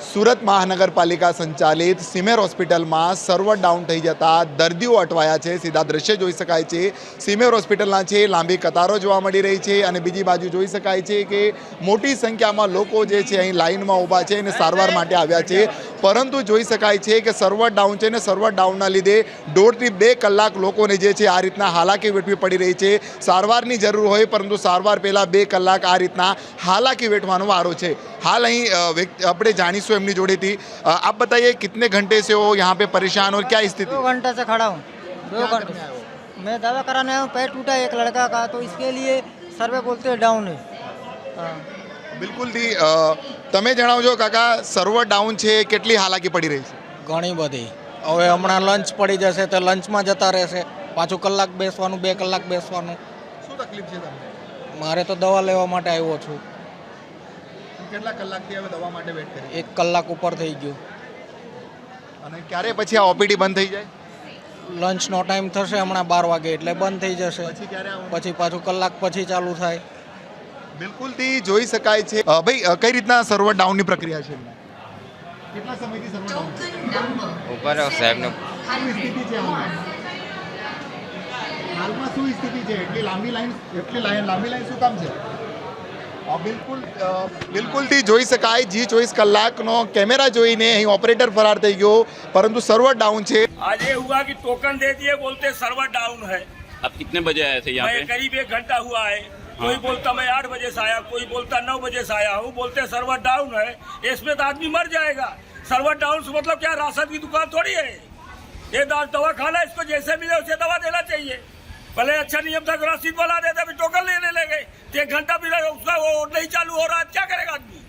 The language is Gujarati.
સુરત મહાનગરપાલિકા સંચાલિત સિમેર હોસ્પિટલમાં સર્વર ડાઉન થઈ જતા દર્દીઓ અટવાયા છે। સીધા દ્રશ્ય જોઈ શકાય છે। સિમેર હોસ્પિટલના છે લાંબી કતારો જોવા મળી રહી છે અને બીજી બાજુ જોઈ શકાય છે કે મોટી સંખ્યામાં લોકો જે છે અહીં લાઇનમાં ઊભા છે અને સારવાર માટે આવ્યા છે। પરંતુ જોઈ શકાય છે કે સર્વર ડાઉન છે ને સર્વર ડાઉનના લીધે 1.5 થી 2 કલાક લોકોને જે છે આ રીતના હાલાકી વેઠવી પડી રહી છે। સારવારની જરૂર હોય પરંતુ સારવાર પહેલાં 2 કલાક આ રીતના हालाकी वेठवानो वारो है। हाल अहीं अपने जानीशू एमनी जोड़े थी। आप बताइए कितने घंटे से हो यहाँ पे परेशान और क्या स्थिति? 2 घंटे से खड़ा हूँ। 2 घंटे मैं दवा कराने आया हूँ। पैर टूटा एक लड़का का, तो इसके लिए सर्वे बोलते हैं डाउन है। बिल्कुल थी तमे जणावजो काका सर्वर डाउन है केटली हालाकी पड़ी रही है? घणी बधी। हवे हमणां लंच पड़ी जशे तो लंचमां जता रहेशे, पाछुं कलाक बेसवानुं 2 कलाक बेसवानुं। शुं तकलीफ छे तमने? मारे तो दवा लेवा माटे आव्यो छुं। કેટલા કલાકથી હવે દવા માટે વેટ કરી? 1 કલાક ઉપર થઈ ગયું। અને ક્યારે પછી આ ઓપીડી બંધ થઈ જાય? લંચનો ટાઈમ થશે હમણાં 12 વાગે એટલે બંધ થઈ જશે। પછી ક્યારે આવવાનું? પછી પાછું કલાક પછી ચાલુ થાય। બિલકુલ થી જોઈ શકાય છે। ભાઈ કઈ રીતના સર્વર ડાઉનની પ્રક્રિયા છે? કેટલા સમયથી સર્વર ડાઉન છે? ઉપર સાહેબનો શું સ્થિતિ છે હાલમાં? હાલમાં શું સ્થિતિ છે? એટલી લાંબી લાઈન શું કામ છે? बिल्कुल थी જોઈ શકાય। जी 24 કલાકનો કેમેરા જોઈને અહીં ઓપરેટર ફરાર થઈ ગયો પરંતુ સર્વર ડાઉન છે। आज ये हुआ कि टोकन दे दिए, बोलते सर्वर डाउन है। आप कितने बजे आए थे यहाँ मैं पे? करीब 1 घंटा हुआ है। कोई बोलता मैं 8 बजे से आया, कोई बोलता 9 बजे से आया हूँ। बोलते सर्वर डाउन है, इसमें तो आदमी मर जाएगा। सर्वर डाउन से मतलब क्या, राशन की दुकान थोड़ी है ये। दवा खाना, इसको जैसे मिले उसे दवा देना चाहिए। पहले अच्छा नियम था, रसीद वाला देता, अभी टोकन लेने लगे। 1 घंटा भी उसका वो नहीं चालू हो रहा है, क्या करेगा आदमी?